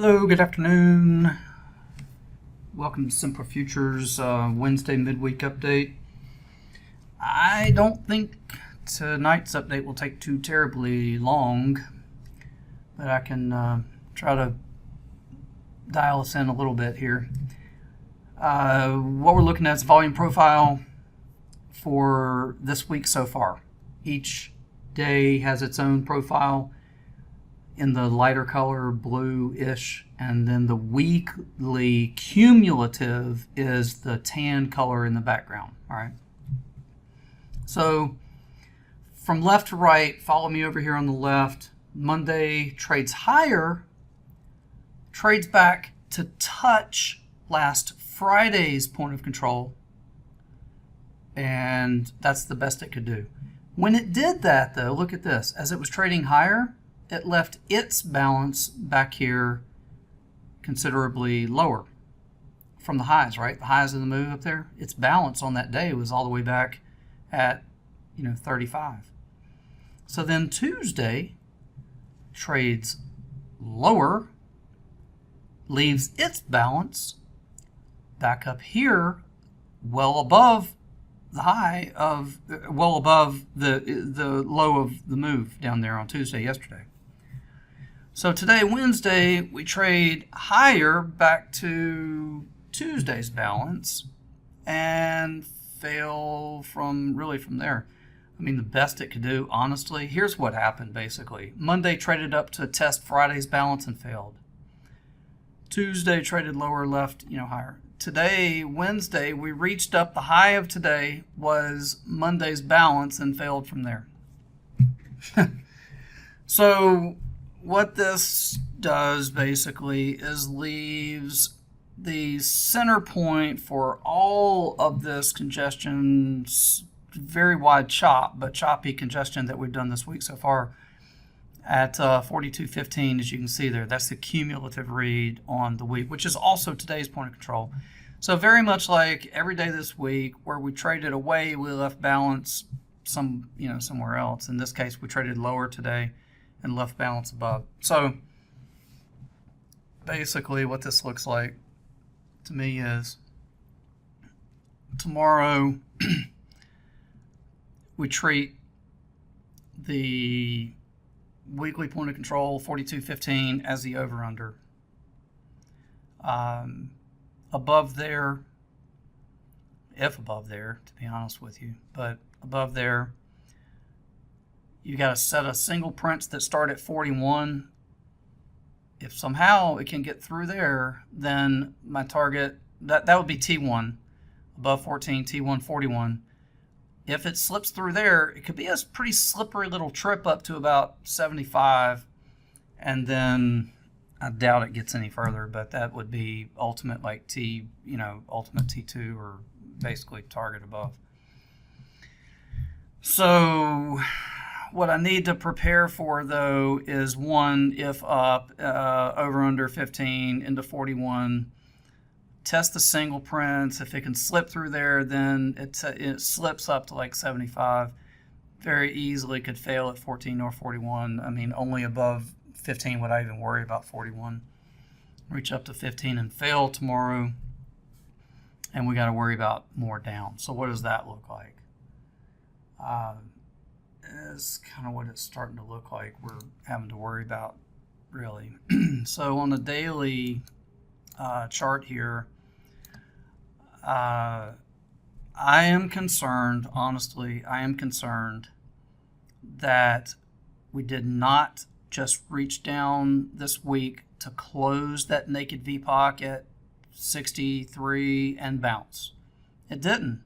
Hello, good afternoon. Welcome to Simple Futures Wednesday midweek update. I don't think tonight's update will take too terribly long, but I can try to dial us in a little bit here. What we're looking at is volume profile for this week so far. Each day has its own profile in the lighter color, blue-ish, and then the weekly cumulative is the tan color in the background. All right. So from left to right, follow me over here on the left. Monday trades higher, trades back to touch last Friday's point of control, and that's the best it could do. When it did that, though, look at this. As it was trading higher, it left its balance back here considerably lower from the highs, right? The highs of the move up there. Its balance on that day was all the way back at, 35. So then Tuesday trades lower, leaves its balance back up here, well above the high of, well above the low of the move down there on Tuesday yesterday. So today, Wednesday, we trade higher back to Tuesday's balance and fail from there. I mean, the best it could do, honestly, here's what happened basically. Monday traded up to test Friday's balance and failed. Tuesday traded lower, left, higher. Today, Wednesday, we reached up. The high of today was Monday's balance and failed from there. So what this does basically is leaves the center point for all of this congestion, very wide chop, but choppy congestion that we've done this week so far at 42.15, as you can see there. That's the cumulative read on the week, which is also today's point of control. So very much like every day this week where we traded away, we left balance somewhere else. In this case, we traded lower today and left balance above. So basically what this looks like to me is tomorrow we treat the weekly point of control 42.15 as the over-under. Above there, if above there, to be honest with you, but above there, you got a set of single prints that start at 41. If somehow it can get through there, then my target, that would be T1, above 14, T1, 41. If it slips through there, it could be a pretty slippery little trip up to about 75, and then I doubt it gets any further, but that would be ultimate like ultimate T2 or basically target above. So what I need to prepare for, though, is one, if up, over under 15 into 41. Test the single prints. If it can slip through there, then it slips up to like 75. Very easily could fail at 14 or 41. I mean, only above 15 would I even worry about 41. Reach up to 15 and fail tomorrow. And we got to worry about more down. So what does that look like? Is kind of what it's starting to look like we're having to worry about, really. So on the daily chart here, I am concerned, honestly, that we did not just reach down this week to close that naked VPOC at 63 and bounce. It didn't.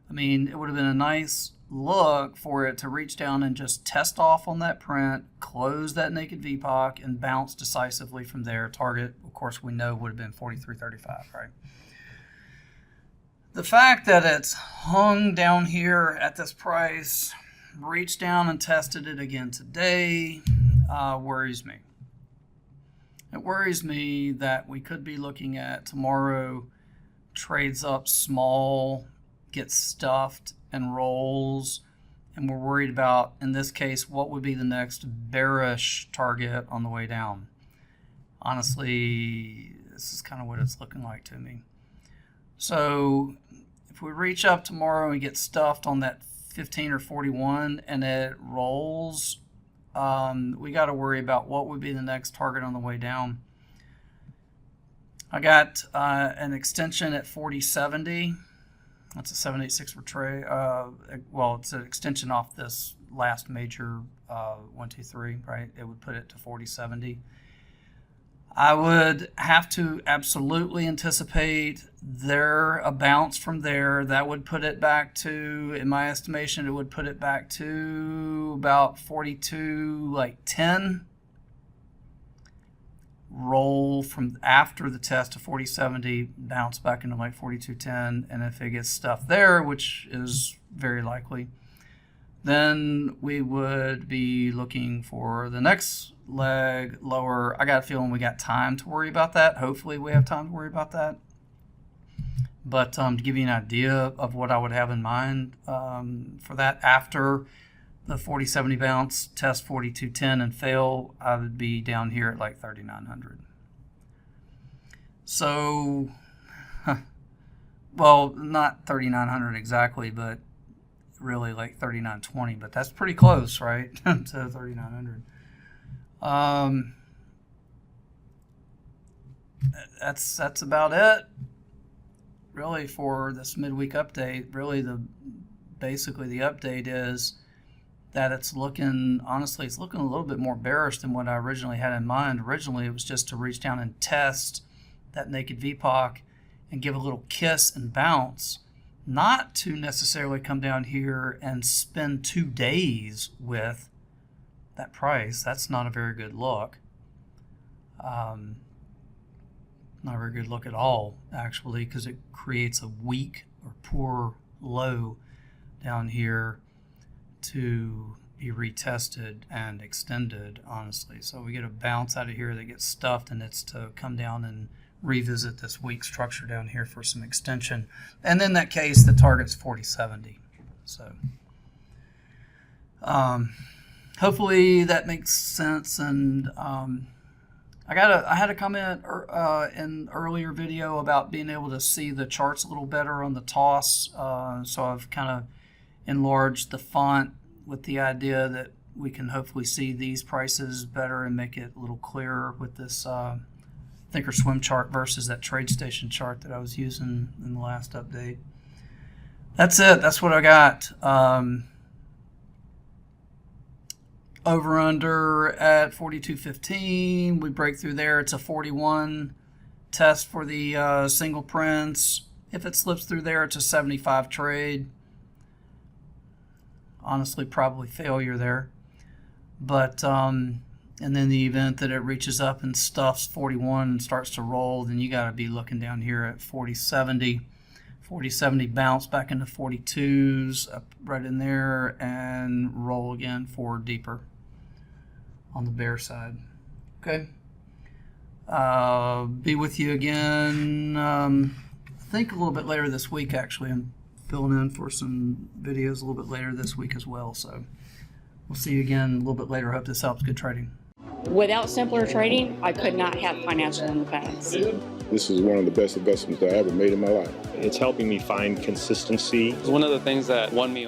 I mean, it would have been a nice look for it to reach down and just test off on that print, close that naked VPOC, and bounce decisively from there. Target, of course, we know would have been 43.35, right? The fact that it's hung down here at this price, reached down and tested it again today, worries me. It worries me that we could be looking at tomorrow trades up small, gets stuffed and rolls, and we're worried about, in this case, what would be the next bearish target on the way down. honestly, this is kind of what it's looking like to me. So if we reach up tomorrow and get stuffed on that 15 or 41 and it rolls, we got to worry about what would be the next target on the way down. I got an extension at 4070. That's a 786 retrace. Well, it's an extension off this last major 1, 2, 3, right? It would put it to 4070. I would have to absolutely anticipate a bounce from there. That would put it back to, in my estimation, it would put it back to about 42.10. Roll from after the test to 4070, bounce back into like 42.10, and if it gets stuff there, which is very likely, then we would be looking for the next leg lower. I got a feeling we got time to worry about that. Hopefully we have time to worry about that. But to give you an idea of what I would have in mind for that, after the 4070 bounce, test 4210 and fail, I would be down here at like 3900. So, well, not 3900 exactly, but really like 3920, but that's pretty close, right? To 3900. That's about it really for this midweek update. Really, basically the update is that it's looking a little bit more bearish than what I originally had in mind. Originally, it was just to reach down and test that naked VPOC and give a little kiss and bounce, not to necessarily come down here and spend 2 days with that price. That's not a very good look. Not a very good look at all, actually, because it creates a weak or poor low down here to be retested and extended, honestly. So we get a bounce out of here that gets stuffed, and it's to come down and revisit this weak structure down here for some extension. And in that case, the target's 4070. So hopefully that makes sense. And I had a comment in earlier video about being able to see the charts a little better on the toss. So I've kind of enlarged the font with the idea that we can hopefully see these prices better and make it a little clearer with this Thinkorswim chart versus that TradeStation chart that I was using in the last update. That's it. That's what I got. Over under at 42.15. We break through there. It's a 41 test for the single prints. If it slips through there, it's a 75 trade. Honestly, probably failure there. But and then the event that it reaches up and stuffs 41 and starts to roll, then you got to be looking down here at 40.70. 40.70 bounce back into 42s, up right in there, and roll again for deeper on the bear side. Okay. Be with you again, I think a little bit later this week, actually. I'm filling in for some videos a little bit later this week as well. So we'll see you again a little bit later. I hope this helps. Good trading. Without simpler trading, I could not have financial independence. This is one of the best investments I ever made in my life. It's helping me find consistency. It's one of the things that won me